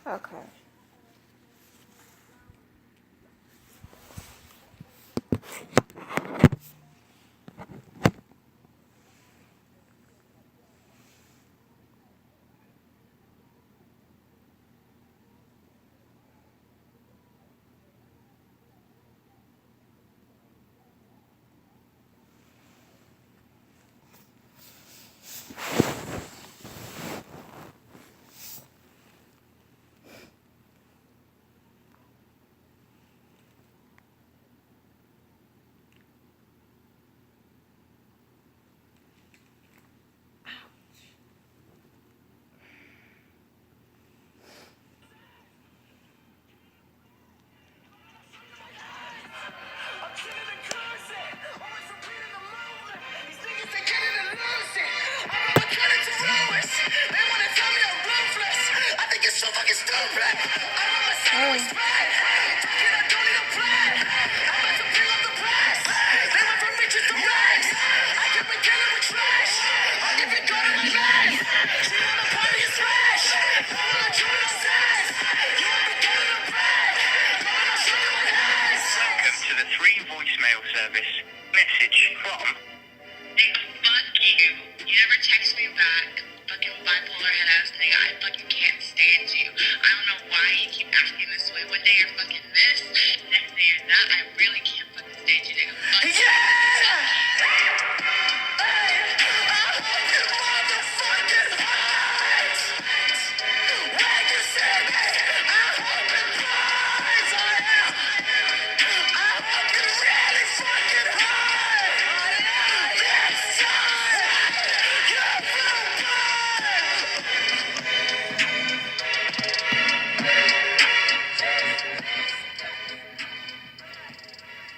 Okay. Welcome to the free voicemail service. Message from... Hey, fuck you. You never text me back. Fucking bipolar head ass nigga. I fucking can't stand you. I don't know why you keep acting this way. One day you're fucking this, next day you're that. I really can't fucking stand you, nigga. Fuck you.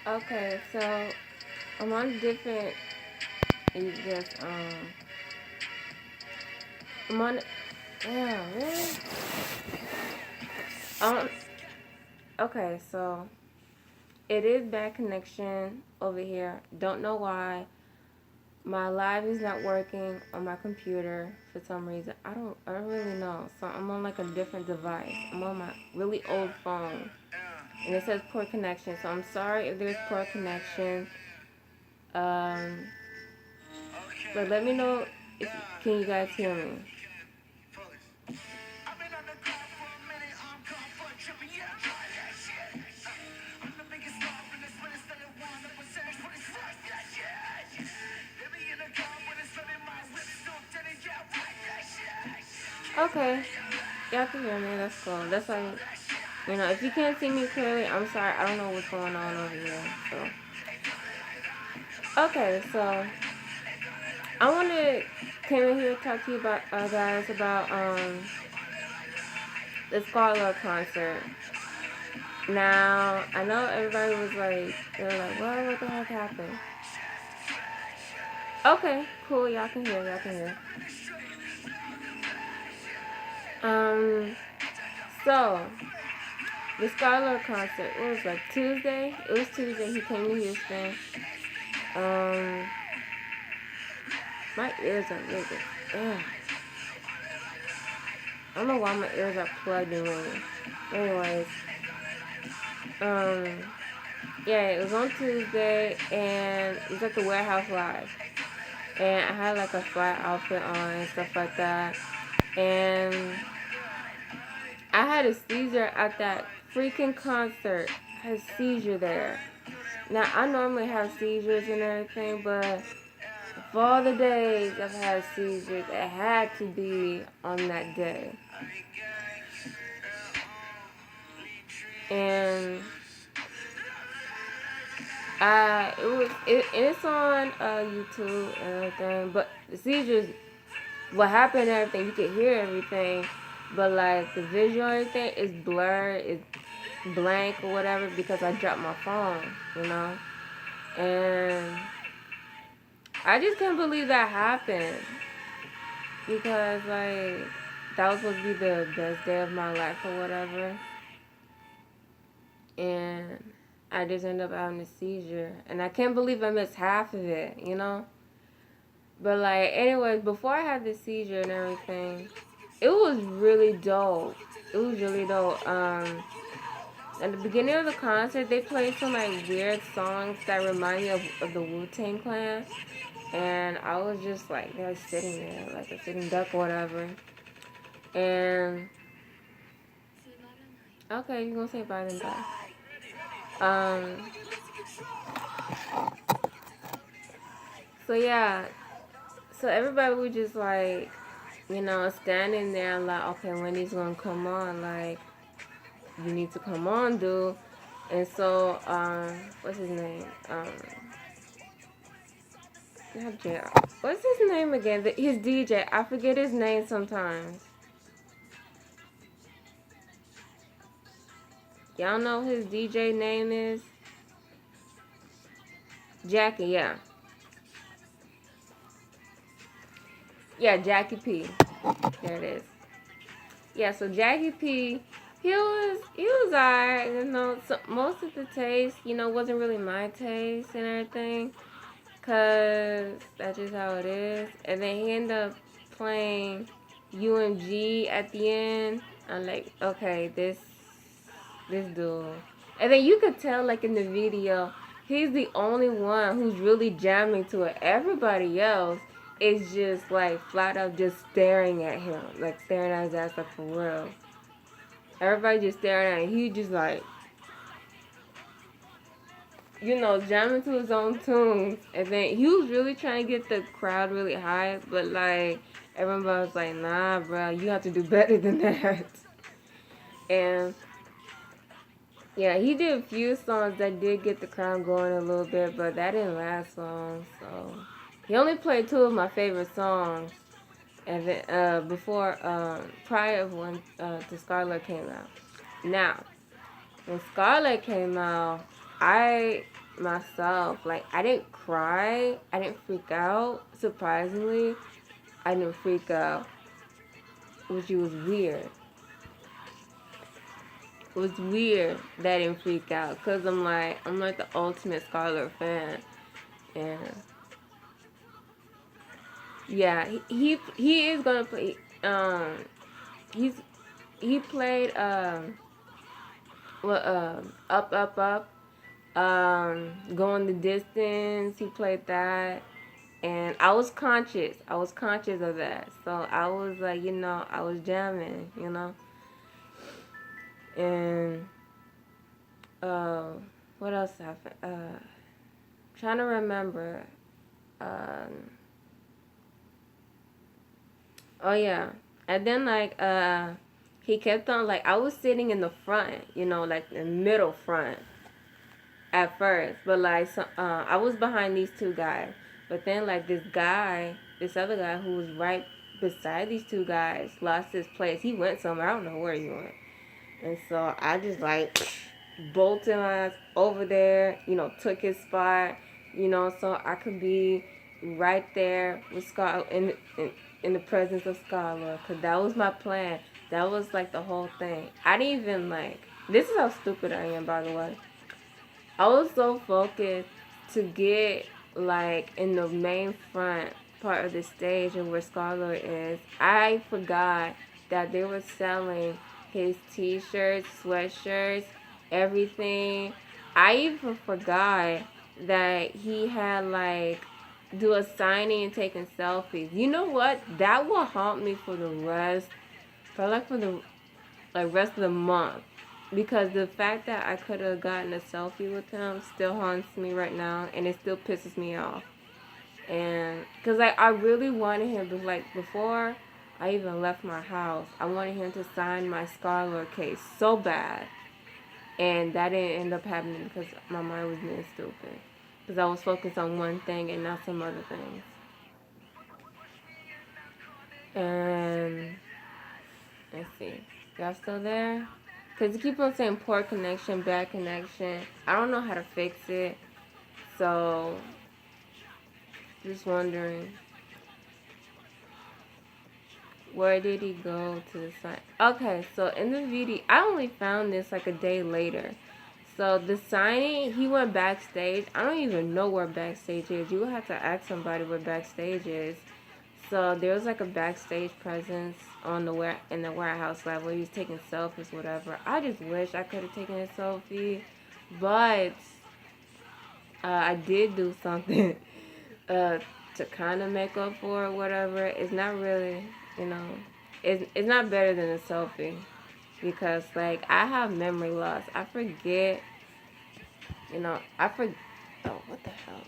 Okay, so I'm on different. You just I'm on. Yeah, really. Okay, so it is bad connection over here. Don't know why. My live is not working on my computer for some reason. I don't really know. So I'm on like a different device. I'm on my really old phone. And it says poor connection. So I'm sorry if there's poor connection. But let me know if can you guys hear me. Okay, y'all can hear me. That's cool. That's like, you know, if you can't see me clearly, I'm sorry. I don't know what's going on over here. So, okay, so I want to come in here and talk to you about guys about the Scarlet concert. Now, I know everybody was like, they were like, well, what the heck happened? Okay, cool. Y'all can hear. Y'all can hear. So the Scarlet concert, it was like Tuesday. It was Tuesday. He came to Houston. My ears are really good. Ugh. I don't know why my ears are plugged in ringing. Anyways, yeah, it was on Tuesday, and it was at the Warehouse Live. And I had like a fly outfit on and stuff like that. And I had a seizure at that freaking concert. I had a seizure there. Now, I normally have seizures and everything, but of all the days I've had seizures, it had to be on that day. And it's on YouTube and everything, but the seizures, what happened and everything, you could hear everything, but like the visual and everything is blurred, it's blank or whatever because I dropped my phone, you know? And I just can't believe that happened because like that was supposed to be the best day of my life or whatever. And I just ended up having a seizure. And I can't believe I missed half of it, you know? But, like, anyways, before I had the seizure and everything, it was really dope. It was really dope. At the beginning of the concert, they played some like weird songs that remind me of the Wu-Tang Clan, and I was just like, they're sitting there like a sitting duck or whatever. And okay, you gonna say bye then bye. So yeah, so everybody was just like, standing there like, okay, when he's gonna come on, like, you need to come on, dude. And so, what's his name? Not JR. What's his name again? His DJ. I forget his name sometimes. Y'all know his DJ name is? Jackie, yeah. Yeah, Jackie P. There it is. Yeah, so Jackie P, he was alright, so most of the taste, wasn't really my taste and everything, cause that's just how it is. And then he ended up playing UMG at the end. I'm like, okay, this dude. And then you could tell, like, in the video, he's the only one who's really jamming to it. Everybody else is just, like, flat out just staring at him. Like, staring at his ass, like, for real. Everybody just staring at him. He just, like, jamming to his own tunes. And then he was really trying to get the crowd really high. But, like, everybody was like, nah, bro, you have to do better than that. And yeah, he did a few songs that did get the crowd going a little bit, but that didn't last long. So he only played two of my favorite songs, and then prior to when the Scarlet came out. Now, when Scarlet came out, I myself, like, I didn't cry, I didn't freak out. Surprisingly, I didn't freak out, which was weird. It was weird that I didn't freak out, because I'm like the ultimate Scarlet fan. And yeah, he is gonna play, he played up up up, going the distance. He played that, and I was conscious of that, so I was like, I was jamming, and what else happened? Trying to remember. Oh yeah, and then like he kept on, like, I was sitting in the front, like the middle front at first, but like I was behind these two guys, but then like this other guy who was right beside these two guys lost his place. He went somewhere. I don't know where he went, and so I just like bolted my ass over there, took his spot, so I could be right there with Scar in the presence of Scarlet, because that was my plan. That was like the whole thing. I didn't even this is how stupid I am, by the way. I was so focused to get like in the main front part of the stage and where Scarlet is. I forgot that they were selling his t-shirts, sweatshirts, everything. I even forgot that he had like do a signing and taking selfies. You know what? That will haunt me for the rest of the month. Because the fact that I could have gotten a selfie with him still haunts me right now, and it still pisses me off. And because I really wanted him to, like, before I even left my house, I wanted him to sign my Scarlet case so bad. And that didn't end up happening because my mind was being stupid. Because I was focused on one thing and not some other things. And let's see. Y'all still there? Because you keep on saying poor connection, bad connection. I don't know how to fix it. So, just wondering. Where did he go to the sign? Okay, so in the video, I only found this like a day later. So the signing, he went backstage. I don't even know where Backstage is. You would have to ask somebody where Backstage is. So there was like a backstage presence on the in the warehouse level. He was taking selfies, whatever. I just wish I could have taken a selfie, but I did do something to kind of make up for it, whatever. It's not really, you know, it's not better than a selfie because like I have memory loss. I forget, I forget. Oh, what the hell?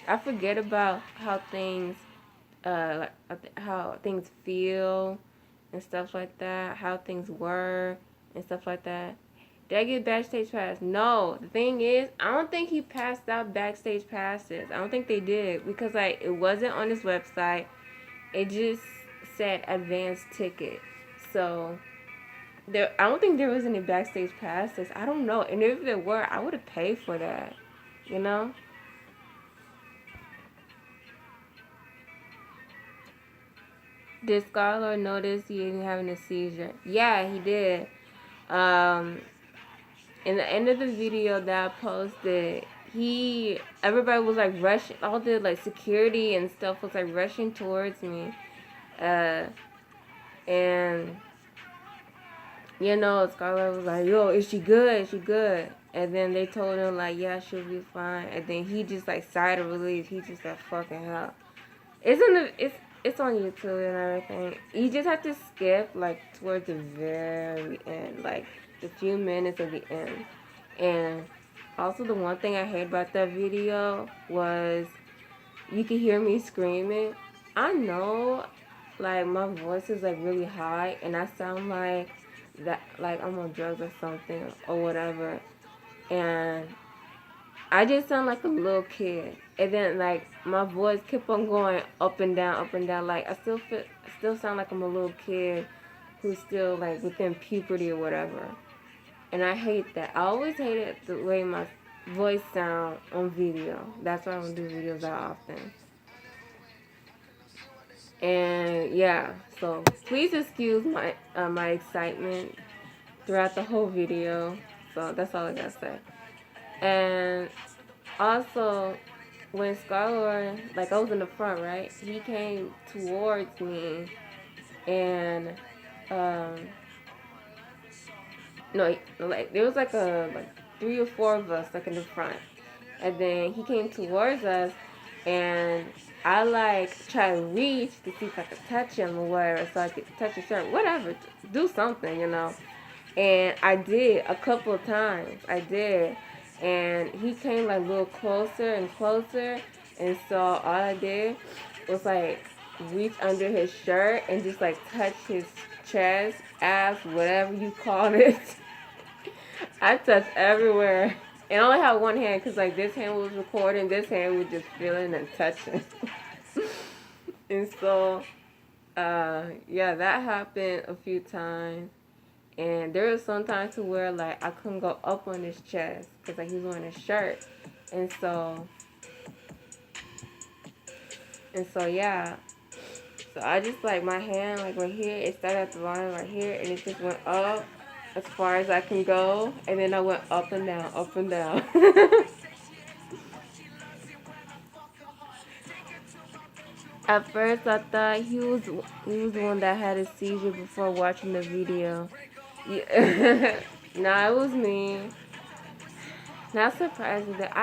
I forget about how things how things feel and stuff like that, how things were and stuff like that. Did I get backstage pass? No. The thing is, I don't think he passed out backstage passes. I don't think they did because like it wasn't on his website. It just said advanced ticket. So I don't think there was any backstage passes. I don't know. And if there were, I would have paid for that. You know? Did Scarlett notice he ain't having a seizure? Yeah, he did. Um, in the end of the video that I posted, everybody was like rushing, all the like security and stuff was like rushing towards me. And Scarlett was like, yo, is she good? Is she good? And then they told him like, yeah, she'll be fine. And then he just like sighed of relief. He just like, fucking hell. It's on YouTube and everything. You just have to skip like towards the very end, like the few minutes of the end. And also the one thing I hate about that video was you can hear me screaming. I know like my voice is like really high and I sound like that like I'm on drugs or something or whatever. And I just sound like a little kid. And then like my voice kept on going up and down, up and down. Like I still sound like I'm a little kid who's still like within puberty or whatever. And I hate that. I always hated the way my voice sound on video. That's why I don't do videos that often. And yeah, so please excuse my excitement throughout the whole video. So that's all I gotta say. And also, when Scarlett, like I was in the front, right? He came towards me, and no, like there was like like 3 or 4 of us like in the front, and then he came towards us, and I like try to reach to see if I could touch him or whatever, so I could touch his shirt, whatever, do something, And I did a couple of times. I did. And he came like a little closer and closer. And so all I did was like reach under his shirt and just like touch his chest, ass, whatever you call it. I touched everywhere. And I only had one hand because like this hand was recording, this hand was just feeling and touching. And so, yeah, that happened a few times. And there was sometimes to where like I couldn't go up on his chest because like he was wearing a shirt, and so yeah. So I just like my hand like right here. It started at the line right here, and it just went up as far as I can go, and then I went up and down, up and down. At first, I thought he was the one that had a seizure before watching the video. Yeah. Nah, it was me. Not surprising that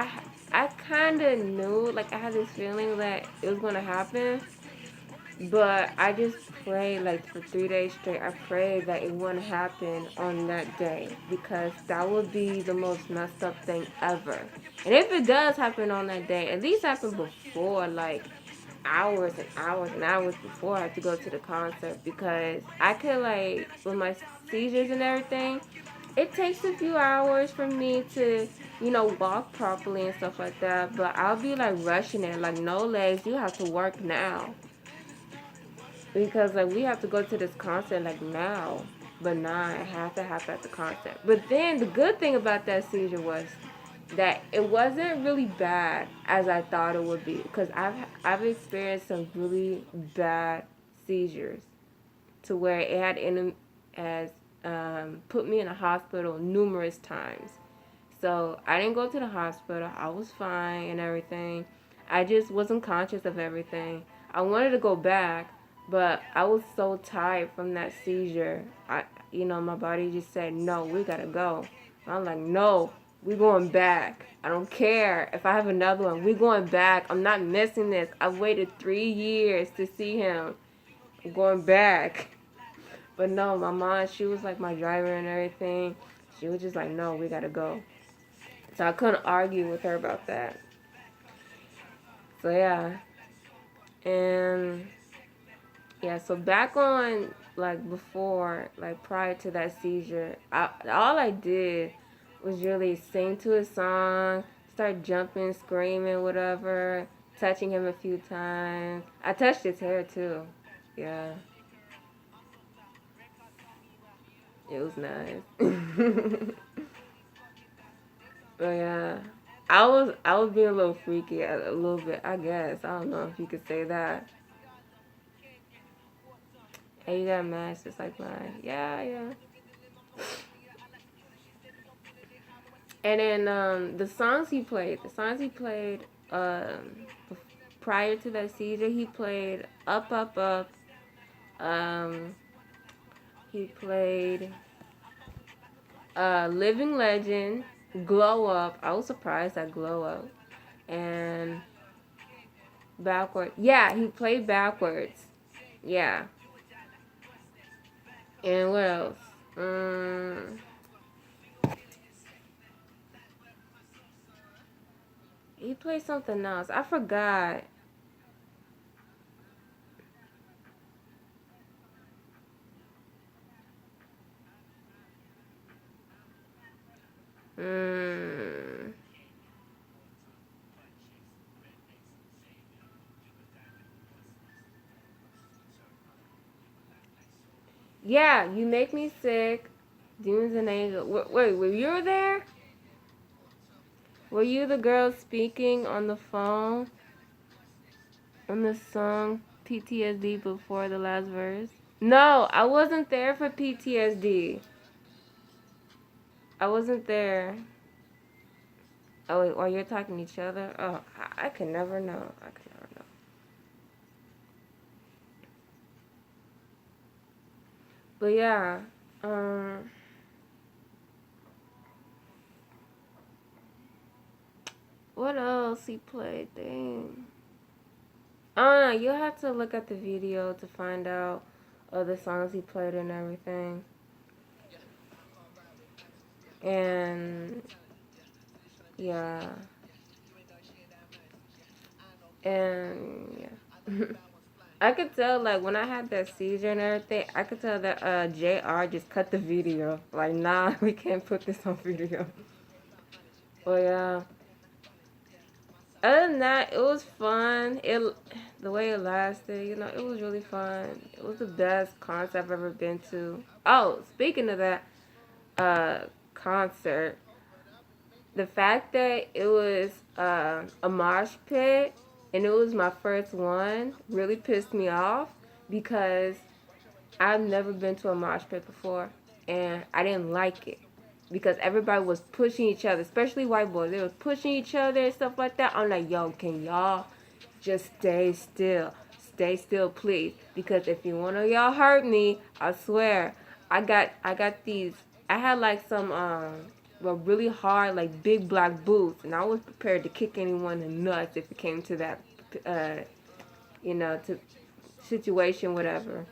I kind of knew, like I had this feeling that it was gonna happen, but I just prayed like for 3 days straight. I prayed that it wouldn't happen on that day because that would be the most messed up thing ever. And if it does happen on that day, at least happen before, like hours and hours and hours before I have to go to the concert, because I could like with my seizures and everything, it takes a few hours for me to walk properly and stuff like that, but I'll be like rushing it like, no legs, you have to work now because like we have to go to this concert like now, but nah, it has to happen at the concert. But then the good thing about that seizure was that it wasn't really bad as I thought it would be, because I've experienced some really bad seizures to where it had put me in a hospital numerous times. So I didn't go to the hospital. I was fine and everything. I just wasn't conscious of everything. I wanted to go back, but I was so tired from that seizure. My body just said, no, we gotta go. I'm like, no, we going back. I don't care if I have another one. We going back. I'm not missing this. I waited 3 years to see him. I'm going back. But no, my mom, she was like my driver and everything. She was just like, no, we gotta go. So I couldn't argue with her about that. So yeah. And yeah, so back on, like, before, like, prior to that seizure, all I did was really sing to his song, start jumping, screaming, whatever, touching him a few times. I touched his hair, too. Yeah. It was nice. But yeah. I was being a little freaky a little bit, I guess. I don't know if you could say that. Hey, you got a mask just like mine. Yeah, yeah. And then the songs he played prior to that seizure, he played Up Up Up. Um, he played Living Legend, Glow Up. I was surprised at Glow Up. And Backward. Yeah, he played Backwards. Yeah. And what else? He played something else. I forgot. Mm. Yeah, You Make Me Sick. Demons and Angels. Wait, were you there? Were you the girl speaking on the phone on the song PTSD before the last verse? No, I wasn't there for PTSD. I wasn't there. Oh, wait, while you're talking to each other? Oh, I can never know. I can never know. But yeah, what else he played? Dang. You'll have to look at the video to find out the songs he played and everything. And yeah. And yeah. I could tell, like, when I had that seizure and everything, I could tell that JR just cut the video. Like, nah, we can't put this on video. But yeah. Other than that, it was fun. The way it lasted, it was really fun. It was the best concert I've ever been to. Oh, speaking of that concert, the fact that it was a mosh pit and it was my first one really pissed me off because I've never been to a mosh pit before and I didn't like it because everybody was pushing each other, especially white boys. They was pushing each other and stuff like that. I'm like, yo, can y'all just stay still? Stay still, please. Because if you one of y'all hurt me, I swear, I got these. I had like some really hard, like, big black boots, and I was prepared to kick anyone in the nuts if it came to that, to situation, whatever.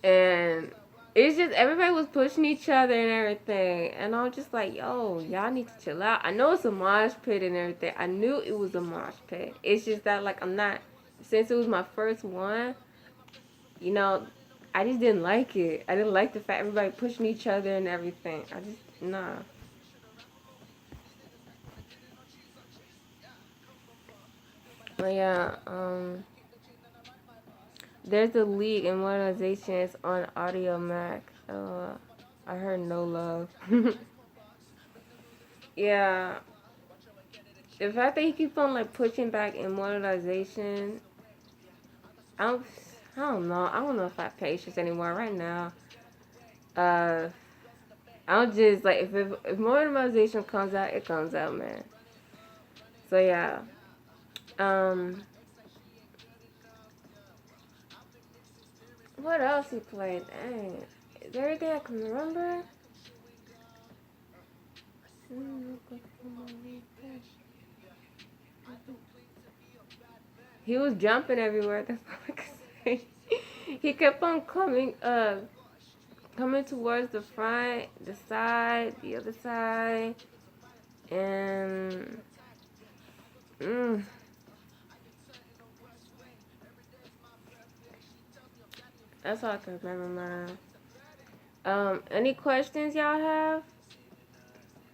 And it's just everybody was pushing each other and everything, and I was just like, yo, y'all need to chill out. I know it's a mosh pit and everything. I knew it was a mosh pit. It's just that, like, I'm not, since it was my first one, you know, I just didn't like it. I didn't like the fact everybody pushing each other and everything. I just, nah. But yeah, there's a leak in monetization. It's on Audio Mac. I heard no love. Yeah, the fact that he keeps on, like, pushing back in monetization, I don't, I don't know. I don't know if I have patience anymore right now. Uh, I'm just like, if monetization comes out, it comes out, man. So yeah, um, What else he played? Dang. Is there anything I can remember? He was jumping everywhere. That's all I can say. He kept on coming towards the front, the side, the other side, and that's all I can remember, man. Any questions y'all have?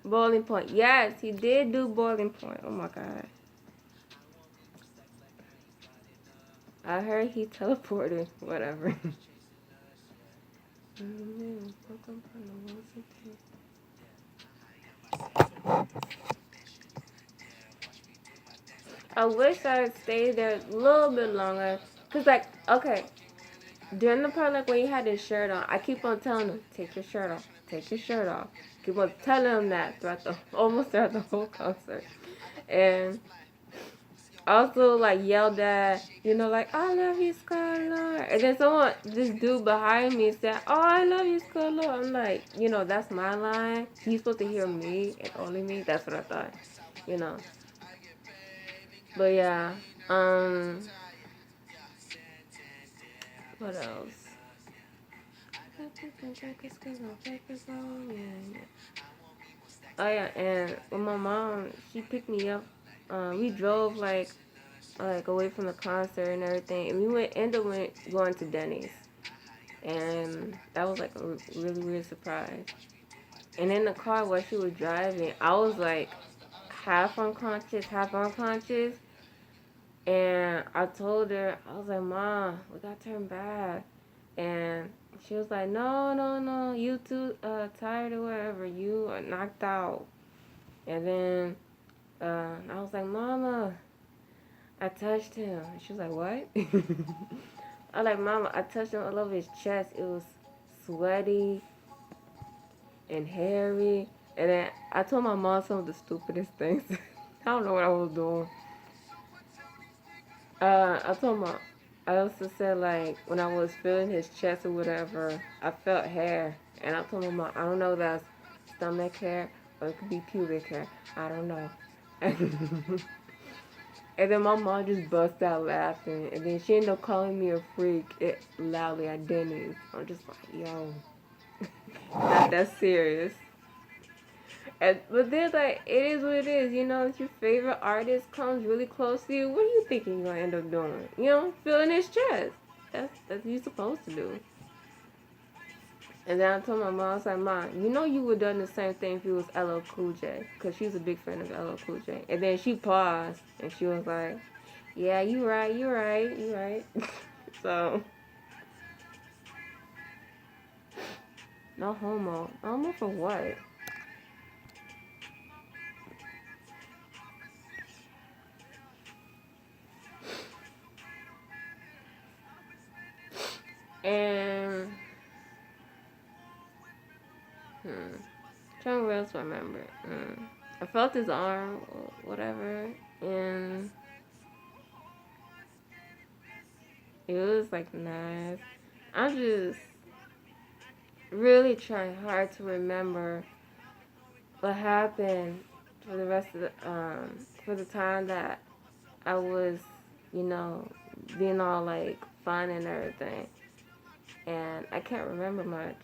Boiling Point. Yes, he did do Boiling Point. Oh my god. I heard he teleported. Whatever. I wish I had stayed there a little bit longer. Cause like, okay, during the part like when he had his shirt on, I keep on telling him, take your shirt off, take your shirt off. Keep on telling him that almost throughout the whole concert. And also like yelled at, like, I love you, Scarlett. And then this dude behind me said, oh, I love you, Scarlett. I'm like, that's my line. He's supposed to hear me and only me. That's what I thought, you know. But yeah, what else? Oh yeah, and with my mom, she picked me up. We drove like away from the concert and everything, and we ended up going to Denny's, and that was like a really weird surprise. And in the car while she was driving, I was like half unconscious, and I told her, I was like, Mom, we gotta turn back. And she was like, no, you too tired or whatever, you are knocked out. And then I was like, Mama, I touched him. And she was like, what? I was like, Mama, I touched him all over his chest. It was sweaty and hairy. And then I told my mom some of the stupidest things. I don't know what I was doing. I also said, like, when I was feeling his chest or whatever, I felt hair. And I told my mom, I don't know if that's stomach hair or it could be pubic hair. I don't know. And then my mom just bust out laughing. And then she ended up calling me a freak loudly at Denny's. I'm just like, yo, not that serious. But then, like, it is what it is. If your favorite artist comes really close to you, what are you thinking you're going to end up doing? Feeling his chest. That's what you're supposed to do. And then I told my mom, I was like, Mom, you would have done the same thing if it was LL Cool J. Because she was a big fan of LL Cool J. And then she paused, and she was like, yeah, you right. So, no homo. Homo for what? And trying to what else I remember. I felt his arm or whatever, and it was like nice. I'm just really trying hard to remember what happened for the rest of the for the time that I was, being all like fun and everything. And I can't remember much.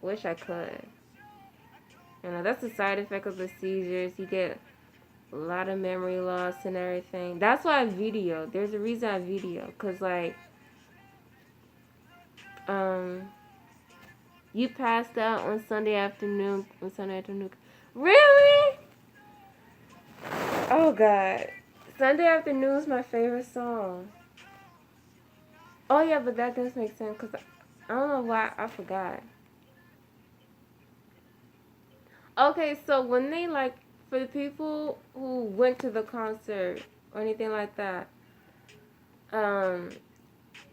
Wish I could. That's a side effect of the seizures. You get a lot of memory loss and everything. That's why I video. There's a reason I video. Because, like, you passed out on Sunday afternoon. Really? Oh, God. Sunday afternoon is my favorite song. Oh, yeah, but that does make sense. Because I don't know why I forgot. Okay, so when they, like, for the people who went to the concert or anything like that,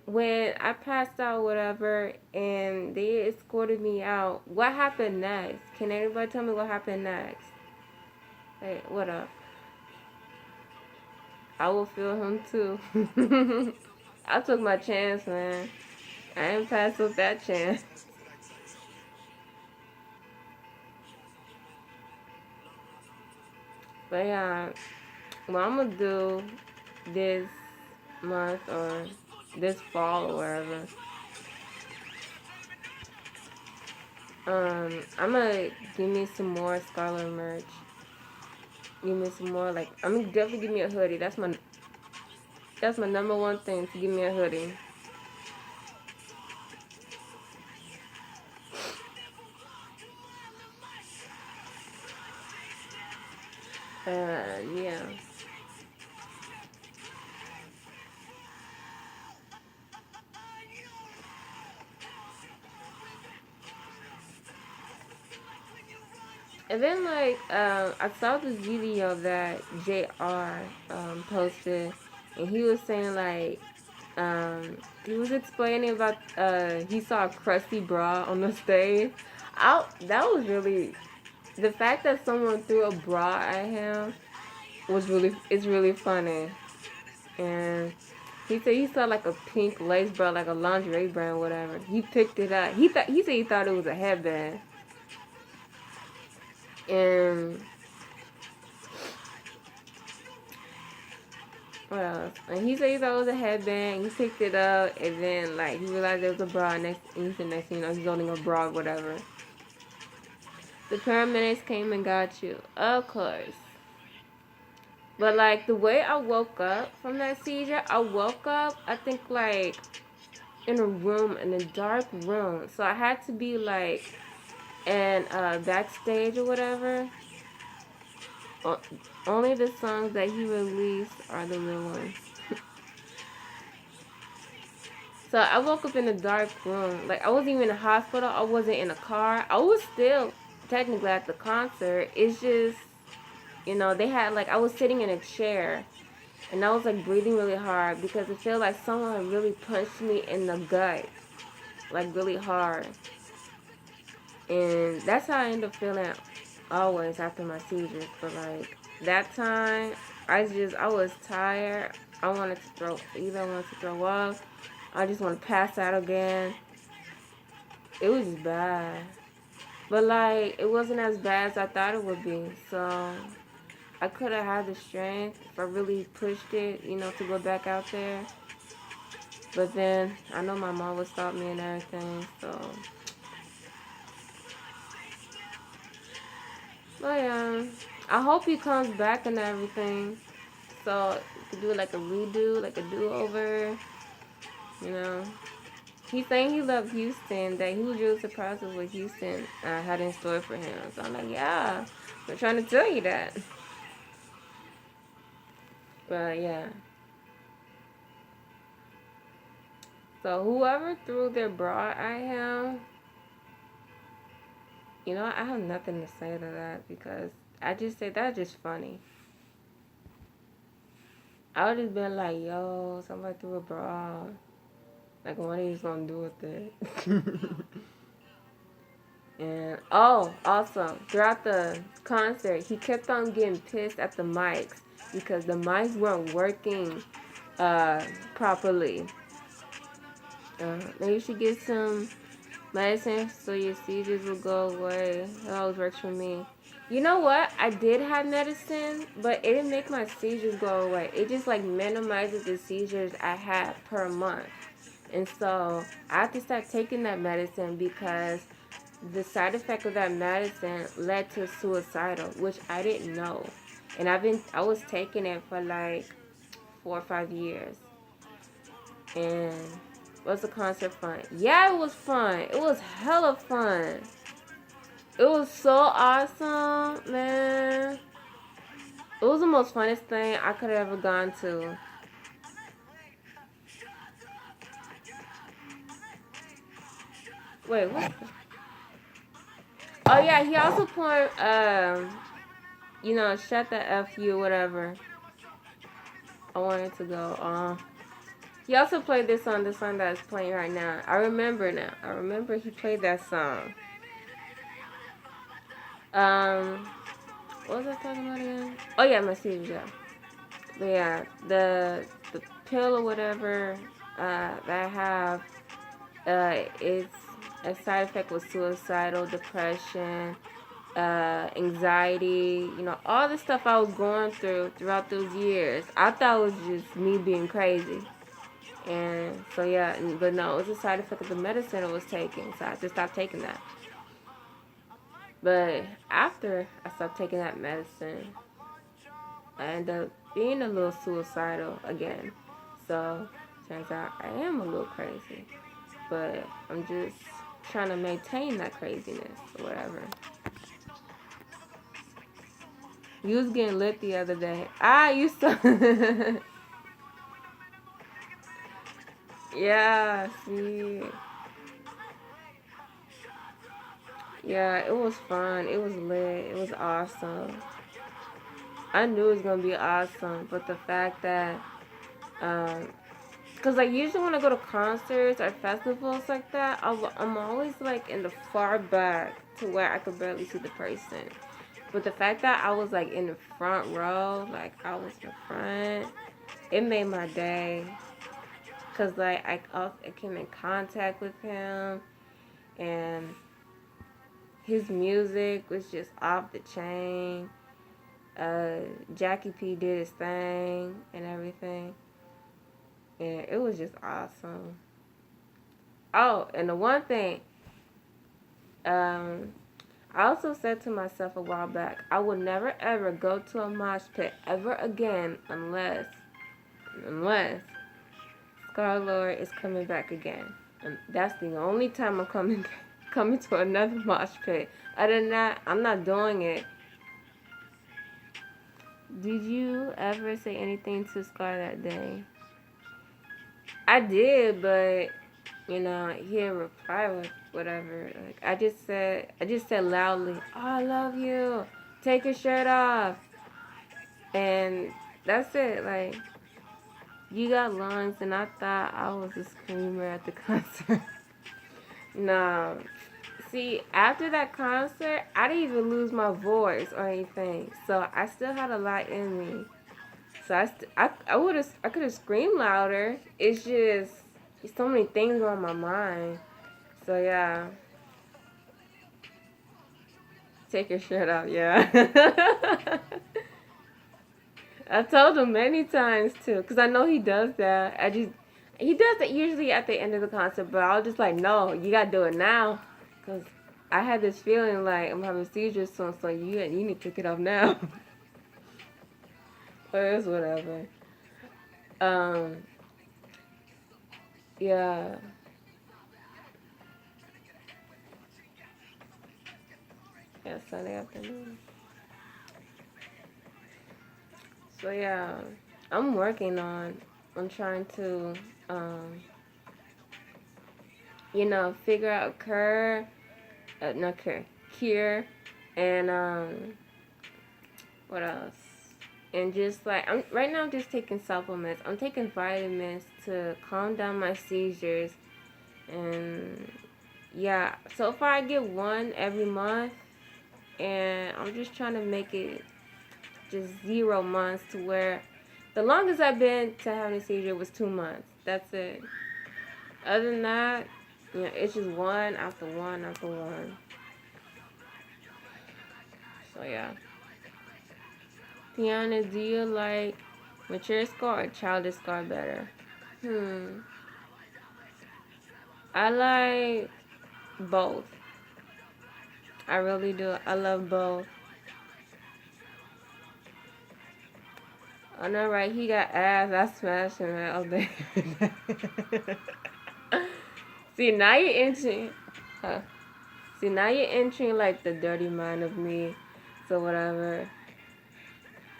when I passed out, whatever, and they escorted me out, what happened next? Can anybody tell me what happened next? Hey, what up? I will feel him too. I took my chance, man. I didn't pass up that chance. But yeah, what I'm gonna do this month or this fall or wherever, I'm gonna give me some more Scarlet merch. Give me some more, like, I'm gonna definitely give me a hoodie. That's my number one thing, to give me a hoodie. Yeah. And then, like, I saw this video that JR posted, and he was saying, like, he was explaining about, he saw a crusty bra on the stage. That was really, the fact that someone threw a bra at him it's really funny. And he said he saw, like, a pink lace bra, like a lingerie brand, whatever. He picked it up. He said he thought it was a headband. And what else? And he said he thought it was a headband. He picked it up, and then, like, he realized it was a bra. And he said next thing you know, he's holding a bra or whatever. The paramedics came and got you, of course. But, like, the way I woke up from that seizure, I woke up, I think, like, in a room, in a dark room. So I had to be, like, in Backstage or whatever. Only the songs that he released are the real ones. So I woke up in a dark room. Like, I wasn't even in a hospital. I wasn't in a car. I was still technically at the concert. It's just, you know, they had, like, I was sitting in a chair. And I was, like, breathing really hard because it felt like someone really punched me in the gut. Like, really hard. And that's how I end up feeling always after my seizures. But, like, that time, I was tired. I wanted to throw up. I just want to pass out again. It was just bad. But, like, it wasn't as bad as I thought it would be. So, I could have had the strength if I really pushed it, you know, to go back out there. But then, I know my mom would stop me and everything, so. But, yeah, I hope he comes back and everything. So, we could do, like, a redo, like a do-over, you know. He's saying he loved Houston, that he was really surprised with what Houston had in store for him. So I'm like, yeah, I'm trying to tell you that. But yeah. So whoever threw their bra at him, you know, I have nothing to say to that because I just say that's just funny. I would just been like, yo, somebody threw a bra. Like, what are you gonna do with it? And also throughout the concert, he kept on getting pissed at the mics because the mics weren't working properly. Maybe you should get some medicine so your seizures will go away. It always works for me. You know what? I did have medicine, but it didn't make my seizures go away. It just, like, minimizes the seizures I had per month. And so I have to start taking that medicine because the side effect of that medicine led to suicidal, which I didn't know. And I was taking it for like 4 or 5 years. And was the concert fun? Yeah, it was fun. It was hella fun. It was so awesome, man. It was the most funnest thing I could have ever gone to. Wait, what? Oh yeah, he also put you know, shut the F you, whatever. I wanted to go. He also played this song that is playing right now. I remember now. I remember he played that song. What was I talking about again? Oh yeah, my series, yeah. But yeah, the pill or whatever that I have, It's a side effect with suicidal depression, anxiety, all the stuff I was going through throughout those years. I thought it was just me being crazy. And so, yeah, but no, it was a side effect of the medicine I was taking. So I just stopped taking that. But after I stopped taking that medicine, I ended up being a little suicidal again. So, turns out I am a little crazy. But I'm just trying to maintain that craziness or whatever. You was getting lit the other day. I used to. Yeah, see. Yeah, it was fun. It was lit. It was awesome. I knew it was gonna be awesome, but the fact that, cause like usually when I go to concerts or festivals like that, I'm always like in the far back to where I could barely see the person. But the fact that I was like in the front row, like I was in the front, it made my day. Cause like I came in contact with him, and his music was just off the chain. Jackie P did his thing and everything, and it was just awesome. Oh, and the one thing, I also said to myself a while back, I will never ever go to a mosh pit ever again unless Scar-Lord is coming back again. And that's the only time I'm coming to another mosh pit. Other than that, I'm not doing it. Did you ever say anything to Scar that day? I did, but he didn't reply with whatever. Like I just said loudly, "Oh, I love you. Take your shirt off," and that's it. Like you got lungs, and I thought I was a screamer at the concert. No. See, after that concert, I didn't even lose my voice or anything. So I still had a lot in me. So I could have screamed louder. It's just so many things on my mind. So yeah, take your shirt off. Yeah. I told him many times too, cause I know he does that. He does that usually at the end of the concert, but I was just like, no, you gotta do it now, cause I had this feeling like I'm having seizures soon, so you need to take it off now. But it's whatever. Um, yeah. Yeah, Sunday afternoon. So yeah, I'm working on trying to, um, figure out not cure, and what else? And just like right now, I'm just taking supplements. I'm taking vitamins to calm down my seizures, and yeah, so far I get one every month, and I'm just trying to make it just 0 months to where the longest I've been to having a seizure was 2 months. That's it. Other than that, it's just one after one after one. So yeah. Tiana, do you like mature Scar or childish Scar better? I like both. I really do. I love both. I know, right? He got ass. I smashed him all day. See, now you're entering. Huh. See, now you're entering like the dirty mind of me. So whatever.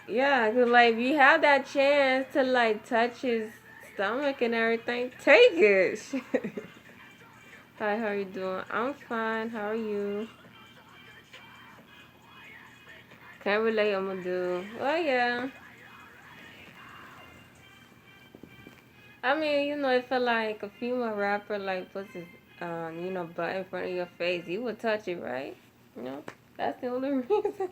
Yeah, cause like if you have that chance to like touch his stomach and everything, take it. Hi, how are you doing? I'm fine. How are you? Can't relate. I'm gonna do. Well, yeah. I mean, if like a female rapper like puts his, butt in front of your face, you would touch it, right? That's the only reason.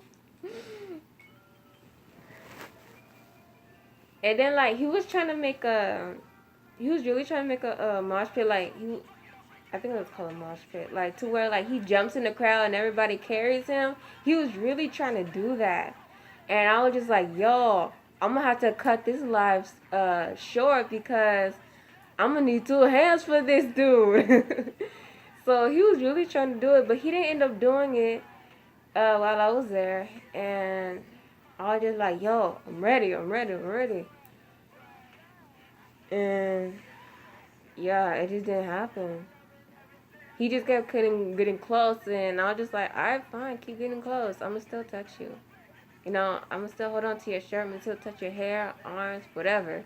And then like he was really trying to make a mosh pit. Like I think it was called a mosh pit. Like to where like he jumps in the crowd and everybody carries him. He was really trying to do that. And I was just like, yo, I'm gonna have to cut this live short because I'm gonna need two hands for this dude. So he was really trying to do it, but he didn't end up doing it while I was there. And I was just like, yo, I'm ready, I'm ready, I'm ready. And yeah, it just didn't happen. He just kept getting close, and I was just like, alright, fine, keep getting close. I'm gonna still touch you. You know, I'm gonna still hold on to your shirt, I'm gonna still touch your hair, arms, whatever.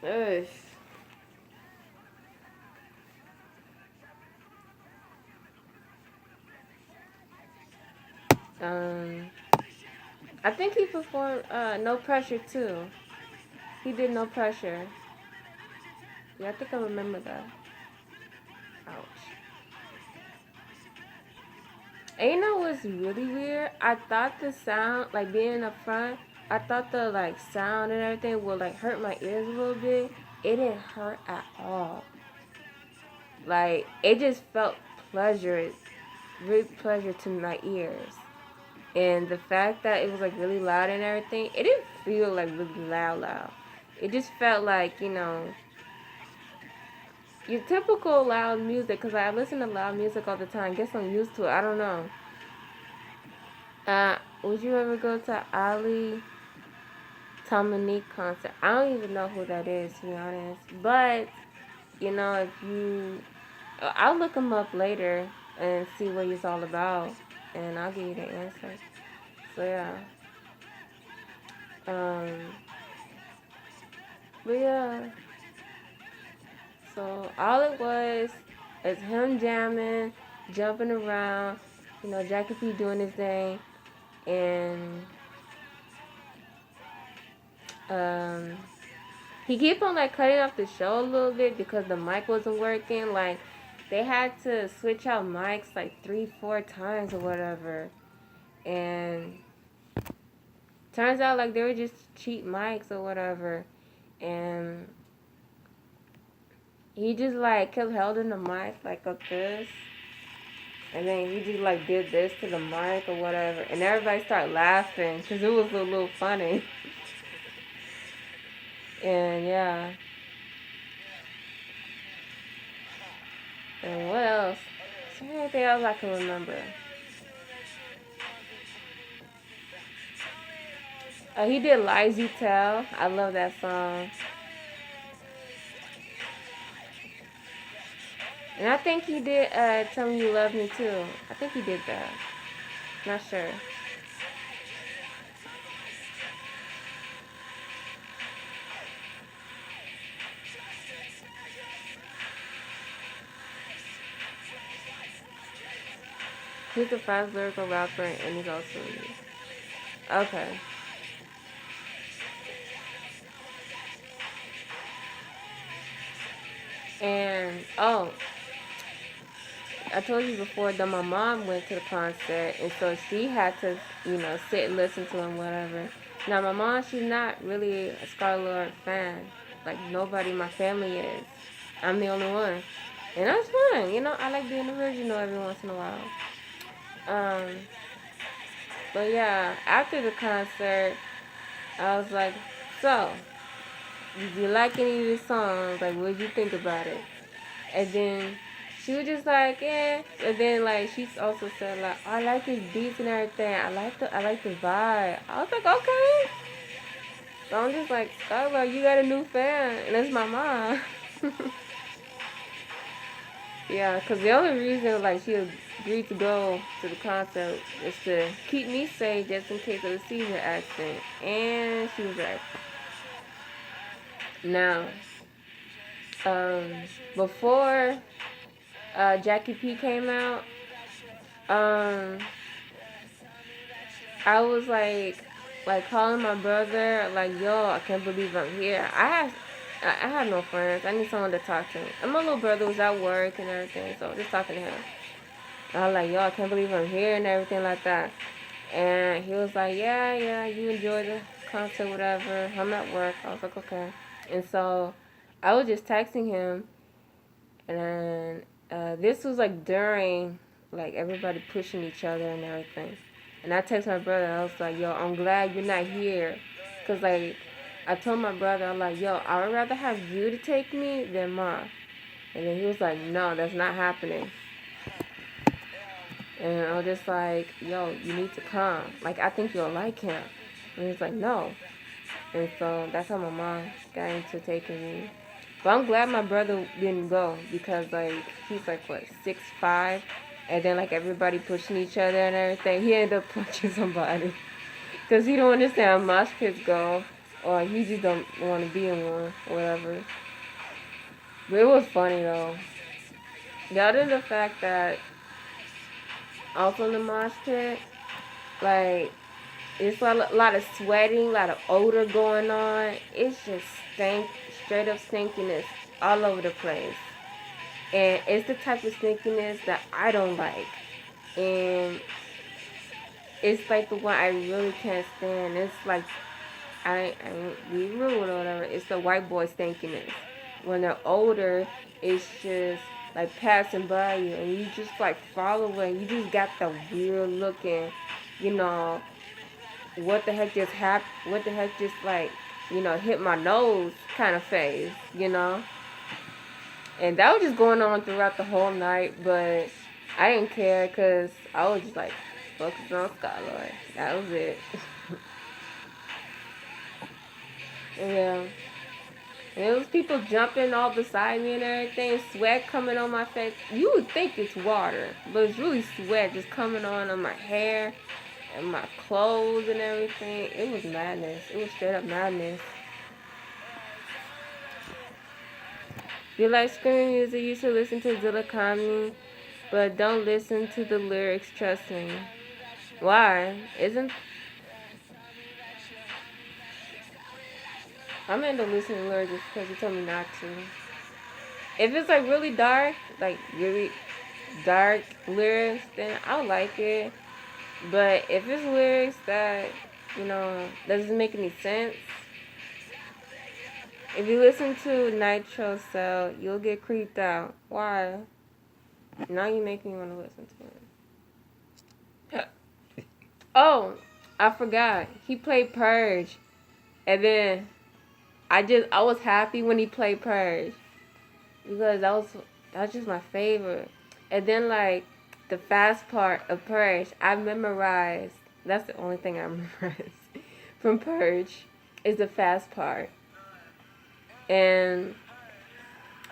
Ugh. Um, I think he performed No Pressure too. He did No Pressure. Yeah, I think I remember that. Ouch. And you know what's really weird? I thought the sound, like being up front, I thought the like sound and everything would like hurt my ears a little bit. It didn't hurt at all. Like it just felt pleasure, real pleasure to my ears. And the fact that it was like really loud and everything, it didn't feel like really loud. It just felt like, you know, your typical loud music. Cause I listen to loud music all the time. Guess I'm used to it. I don't know. Would you ever go to Ali Dominique concert? I don't even know who that is, to be honest. But you know, if you, I'll look him up later and see what he's all about, and I'll give you the answer. So yeah. Um. But yeah. So all it was is him jamming, jumping around, you know, Jackie P doing his thing, and um, he kept on like cutting off the show a little bit because the mic wasn't working. Like they had to switch out mics like 3, 4 times or whatever, and turns out like they were just cheap mics or whatever, and he just like kept holding the mic like up this. And then he just like did this to the mic or whatever, and everybody started laughing because it was a little funny. And yeah, and what else? Is there anything else I can remember? He did Lies You Tell. I love that song. And I think he did Tell Me You Love Me Too. I think he did that. Not sure. He's a fast lyrical rapper and he's also okay. And oh, I told you before that my mom went to the concert, and so she had to, you know, sit and listen to him, whatever. Now, my mom, she's not really a Star-Lord fan. Like, nobody in my family is. I'm the only one. And that's fine. You know, I like being original every once in a while. Um, but yeah, after the concert, I was like, so, did you like any of the songs? Like, what did you think about it? And then she was just like, yeah. And then like she also said like, I like his beats and everything. I like the vibe. I was like, okay. So I'm just like, Skylar, you got a new fan, and it's my mom. Yeah, cause the only reason like she agreed to go to the concert is to keep me safe just in case of the seizure accident, and she was right. Now, um, before Jackie P came out, um, I was like calling my brother, like, yo, I can't believe I'm here. I had no friends. I need someone to talk to. And my little brother was at work and everything, so I was just talking to him. And I was like, yo, I can't believe I'm here and everything like that. And he was like, yeah, you enjoy the concert, whatever. I'm at work. I was like, okay. And so I was just texting him, and then this was like during like everybody pushing each other and everything. And I text my brother. I was like, "Yo, I'm glad you're not here, cause like I told my brother, I'm like, yo, I would rather have you to take me than Ma." And then he was like, "No, that's not happening." And I was just like, "Yo, you need to come. Like, I think you'll like him." And he's like, "No." And so that's how my mom got into taking me. But I'm glad my brother didn't go because like he's like what 6'5", and then like everybody pushing each other and everything. He ended up punching somebody because he don't understand how mosh pits go, or he just don't want to be in one, or whatever. But it was funny though. The other than the fact that also in the mosh pit, like it's a lot of sweating, a lot of odor going on. It's just straight up stinkiness all over the place. And it's the type of stinkiness that I don't like. And it's like the one I really can't stand. It's like, I ain't be rude or whatever. It's the white boy stinkiness. When they're older, it's just like passing by you and you just like follow it. You just got the weird looking, you know, what the heck just happened? What the heck just like, hit my nose kind of phase, And that was just going on throughout the whole night, but I didn't care because I was just like focused on Skylar. That was it. Yeah. And it was people jumping all beside me and everything, sweat coming on my face. You would think it's water, but it's really sweat just coming on my hair and my clothes and everything. It was madness. It was straight up madness. If you like screaming music, you should listen to Zilla Kami, but don't listen to the lyrics, trust me. Why? Isn't I'm into listening to lyrics because you told me not to. If it's like really dark lyrics, then I'll like it. But if it's lyrics that, doesn't make any sense, if you listen to Nitro Cell, you'll get creeped out. Why? Now you make me want to listen to it. Oh, I forgot. He played Purge. And then I was happy when he played Purge. Because that was just my favorite. And then like the fast part of Purge, I memorized. That's the only thing I memorized from Purge is the fast part. And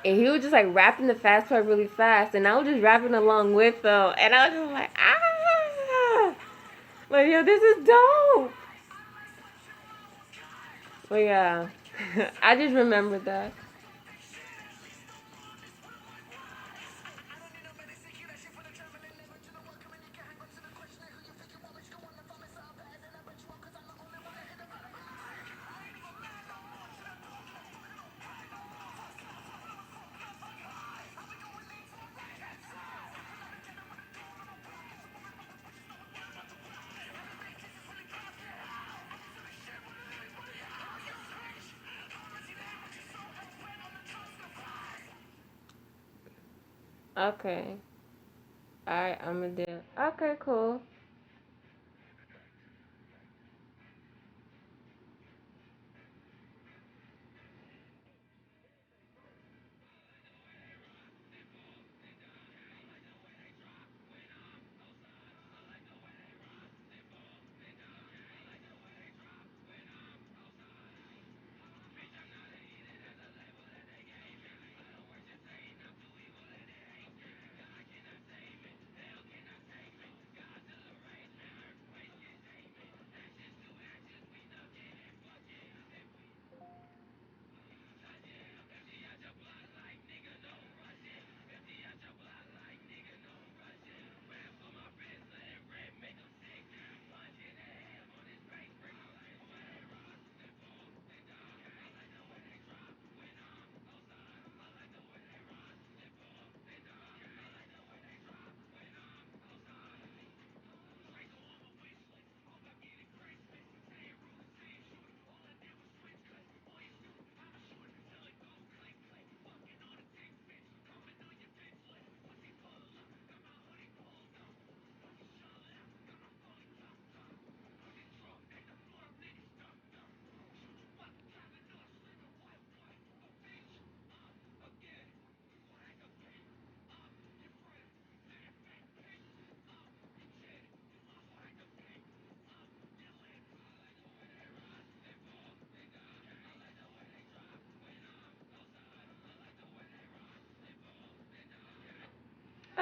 he was just like rapping the fast part really fast, and I was just rapping along with him, and I was just like yo, this is dope. But yeah, I just remembered that. Okay. Alright, I'm gonna do. Okay, cool.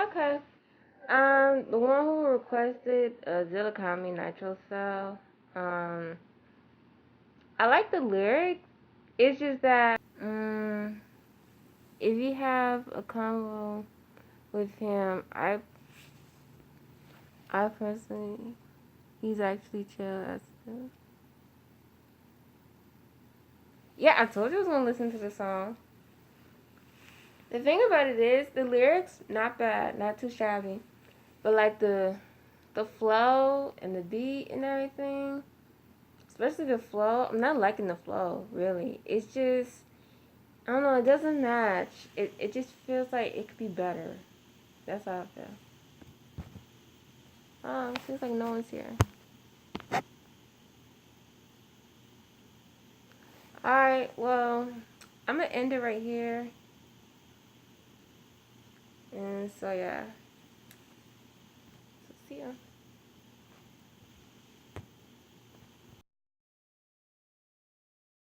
Okay. The one who requested Zillikami Nitro Cell. I like the lyrics. It's just that if you have a convo with him, I personally, he's actually chill as well. Yeah, I told you I was gonna listen to the song. The thing about it is, the lyrics not bad, not too shabby, but like the flow and the beat and everything, especially the flow. I'm not liking the flow really. It's just I don't know. It doesn't match. It just feels like it could be better. That's how I feel. Oh, it seems like no one's here. Alright, well, I'm gonna end it right here. And so, yeah. So, see ya.